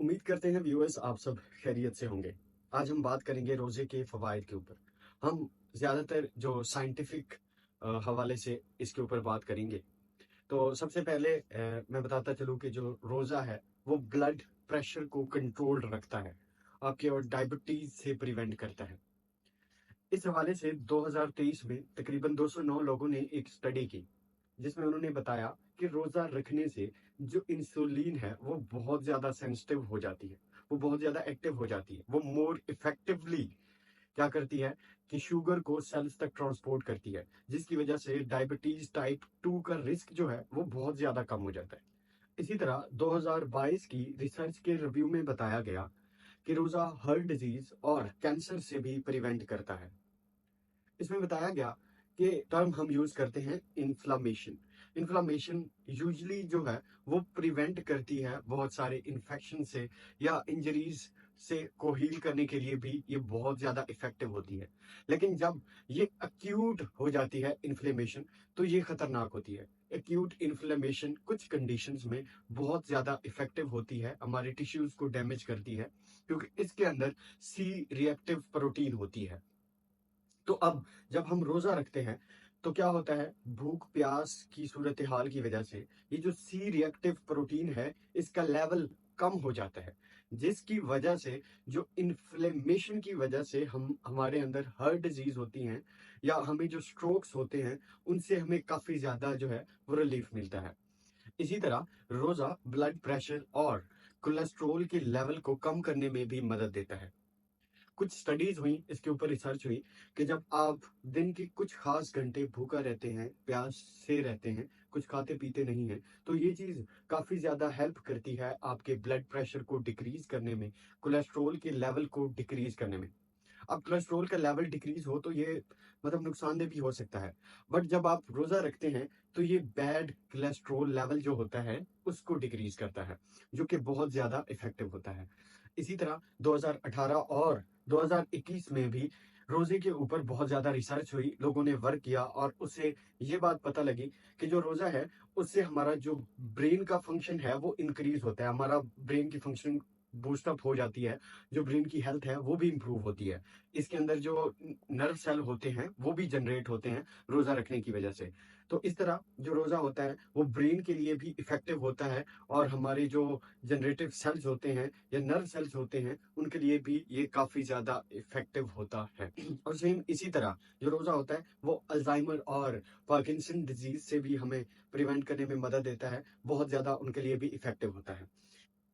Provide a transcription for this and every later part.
उम्मीद करते हैं व्यूअर्स आप सब खैरियत से होंगे। आज हम बात करेंगे रोजे के फवाइद के ऊपर। हम ज्यादातर जो साइंटिफिक हवाले से इसके ऊपर बात करेंगे। तो सबसे पहले मैं बताता चलूँ कि जो रोजा है वो ब्लड प्रेशर को कंट्रोल रखता है, आपके और डायबिटीज से प्रिवेंट करता है। इस हवाले से 2023 में तकरीबन 209 लोगों ने एक स्टडी की, जिसमें उन्होंने बताया कि रोजा रखने से जो इंसुलिन है वो बहुत ज्यादा सेंसिटिव हो जाती है, वो बहुत ज्यादा एक्टिव हो जाती है, वो मोर इफेक्टिवली क्या करती है कि शुगर को सेल्स तक ट्रांसपोर्ट करती है, जिसकी वजह से डायबिटीज टाइप 2 का रिस्क जो है वो बहुत ज्यादा कम हो जाता है। इसी तरह 2022 की रिसर्च के रिव्यू में बताया गया कि रोजा हार्ट डिजीज और कैंसर से भी प्रिवेंट करता है। इसमें बताया गया कि टर्म हम यूज करते हैं इन्फ्लामेशन। इन्फ्लामेशन यूजली जो है वो प्रिवेंट करती है बहुत सारे इन्फेक्शन से या इंजरीज से को हील करने के लिए भी ये बहुत ज्यादा इफेक्टिव होती है। लेकिन जब ये अक्यूट हो जाती है इन्फ्लेमेशन तो ये खतरनाक होती है। एक्यूट इन्फ्लेमेशन कुछ कंडीशंस में बहुत ज्यादा इफेक्टिव होती है, हमारे टिश्यूज को डैमेज करती है, क्योंकि इसके अंदर सी रिएक्टिव प्रोटीन होती है। तो अब जब हम रोजा रखते हैं तो क्या होता है, भूख प्यास की सूरत हाल की वजह से ये जो सी रिएक्टिव प्रोटीन है इसका लेवल कम हो जाता है, जिसकी वजह से जो इन्फ्लेमेशन की वजह से हमारे अंदर हार्ट डिजीज होती हैं या हमें जो स्ट्रोक्स होते हैं उनसे हमें काफी ज्यादा जो है वो रिलीफ मिलता है। इसी तरह रोजा ब्लड प्रेशर और कोलेस्ट्रोल के लेवल को कम करने में भी मदद देता है। कुछ स्टडीज हुई, इसके ऊपर रिसर्च हुई कि जब आप दिन के कुछ खास घंटे भूखा रहते हैं, प्यास से रहते हैं, कुछ खाते पीते नहीं हैं, तो ये चीज काफी ज्यादा हेल्प करती है आपके ब्लड प्रेशर को डिक्रीज करने में, कोलेस्ट्रोल के लेवल को डिक्रीज करने में। अब कोलेस्ट्रोल का लेवल डिक्रीज हो तो ये मतलब नुकसानदेह भी हो सकता है, बट जब आप रोजा रखते हैं तो ये बैड कोलेस्ट्रोल लेवल जो होता है उसको डिक्रीज करता है, जो कि बहुत ज्यादा इफेक्टिव होता है। इसी तरह 2018 और 2021 में भी रोजे के ऊपर बहुत ज्यादा रिसर्च हुई, लोगों ने वर्क किया और उससे ये बात पता लगी कि जो रोजा है उससे हमारा जो ब्रेन का फंक्शन है वो इंक्रीज होता है, हमारा ब्रेन की फंक्शन बूस्टअप हो जाती है, जो ब्रेन की हेल्थ है वो भी इंप्रूव होती है। इसके अंदर जो नर्व सेल होते हैं वो भी जनरेट होते हैं रोजा रखने की वजह से। तो इस तरह जो रोजा होता है वो ब्रेन के लिए भी इफेक्टिव होता है और हमारे जो जनरेटिव सेल्स होते हैं या नर्व सेल्स होते हैं उनके लिए भी ये काफी ज्यादा इफेक्टिव होता है। और सेम इसी तरह जो रोजा होता है वो अल्जाइमर और पार्किंसन डिजीज से भी हमें प्रिवेंट करने में मदद देता है, बहुत ज्यादा उनके लिए भी इफेक्टिव होता है।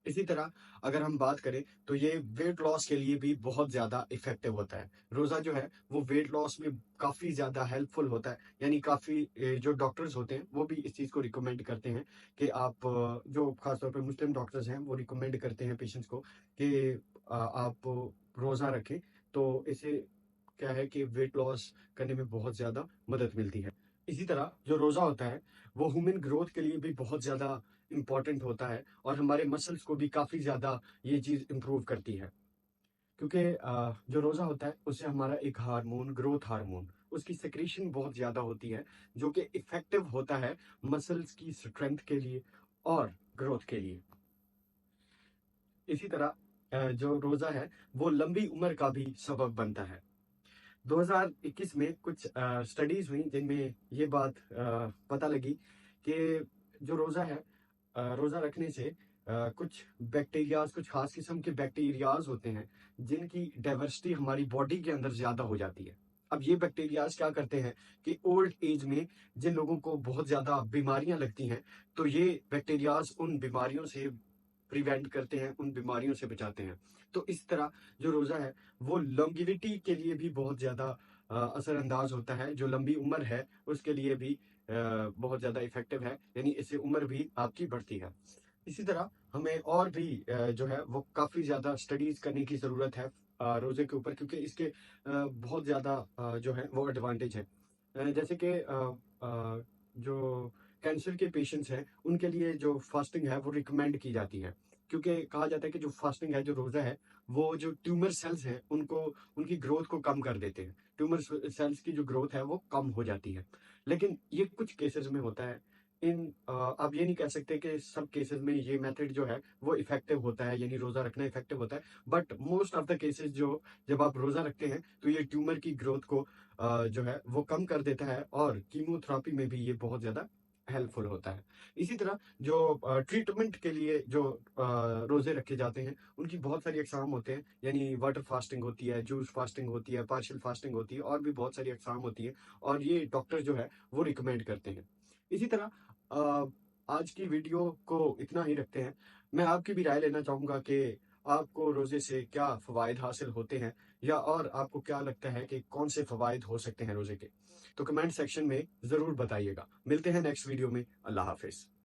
इसी तरह अगर हम बात करें तो ये वेट लॉस के लिए भी बहुत ज्यादा इफेक्टिव होता है। रोजा जो है वो वेट लॉस में काफी ज्यादा हेल्पफुल होता है, यानी काफी जो डॉक्टर्स होते हैं वो भी इस चीज को रिकमेंड करते हैं कि आप जो खासतौर पर मुस्लिम डॉक्टर्स हैं वो रिकमेंड करते हैं पेशेंट्स को कि आप रोजा रखें, तो इसे क्या है कि वेट लॉस करने में बहुत ज्यादा मदद मिलती है। इसी तरह जो रोजा होता है वो ह्यूमन ग्रोथ के लिए भी बहुत ज्यादा इंपॉर्टेंट होता है और हमारे मसल्स को भी काफी ज्यादा ये चीज इंप्रूव करती है, क्योंकि जो रोजा होता है उससे हमारा एक हार्मोन, ग्रोथ हार्मोन, उसकी सेक्रेशन बहुत ज्यादा होती है, जो कि इफेक्टिव होता है मसल्स की स्ट्रेंथ के लिए और ग्रोथ के लिए। इसी तरह जो रोजा है वो लंबी उम्र का भी सबब बनता है। 2021 में कुछ स्टडीज हुई जिनमें ये बात पता लगी कि जो रोजा है, रोजा रखने से कुछ बैक्टीरियाज, कुछ खास किस्म के बैक्टीरियाज होते हैं जिनकी डाइवर्सिटी हमारी बॉडी के अंदर ज्यादा हो जाती है। अब ये बैक्टीरियाज क्या करते हैं कि ओल्ड एज में जिन लोगों को बहुत ज्यादा बीमारियां लगती हैं तो ये बैक्टीरियाज उन बीमारियों से प्रिवेंट करते हैं, उन बीमारियों से बचाते हैं। तो इस तरह जो रोजा है वो लॉन्गिविटी के लिए भी बहुत ज्यादा असरअंदाज होता है, जो लंबी उम्र है उसके लिए भी बहुत ज्यादा इफेक्टिव है, यानी इससे उम्र भी आपकी बढ़ती है। इसी तरह हमें और भी जो है वो काफी ज्यादा स्टडीज करने की जरूरत है रोजे के ऊपर, क्योंकि इसके बहुत ज्यादा जो है वो एडवांटेज है। जैसे कि जो कैंसर के पेशेंट्स हैं उनके लिए जो फास्टिंग है वो रिकमेंड की जाती है, क्योंकि कहा जाता है कि जो फास्टिंग है, जो रोजा है, वो जो ट्यूमर सेल्स हैं उनको, उनकी ग्रोथ को कम कर देते हैं, ट्यूमर सेल्स की जो ग्रोथ है वो कम हो जाती है। लेकिन ये कुछ केसेस में होता है, आप ये नहीं कह सकते कि सब केसेस में ये मेथड जो है वो इफेक्टिव होता है, यानी रोजा रखना इफेक्टिव होता है। But most of the cases जो जब आप रोजा रखते हैं तो ये ट्यूमर की ग्रोथ को जो है वो कम कर देता है, और कीमोथेरेपी में भी ये बहुत ज्यादा हेल्पफुल होता है। इसी तरह जो ट्रीटमेंट के लिए जो रोजे रखे जाते हैं उनकी बहुत सारी अकसाम होते हैं, यानी वाटर फास्टिंग होती है, जूस फास्टिंग होती है, पार्शियल फास्टिंग होती है, और भी बहुत सारी अकसाम होती है, और ये डॉक्टर जो है वो रिकमेंड करते हैं। इसी तरह अ, आज की वीडियो को इतना ही रखते हैं। मैं आपकी भी राय लेना चाहूंगा कि आपको रोजे से क्या फवायद हासिल होते हैं, या और आपको क्या लगता है कि कौन से फवायद हो सकते हैं रोजे के। तो कमेंट सेक्शन में जरूर बताइएगा। मिलते हैं नेक्स्ट वीडियो में। अल्लाह हाफिज।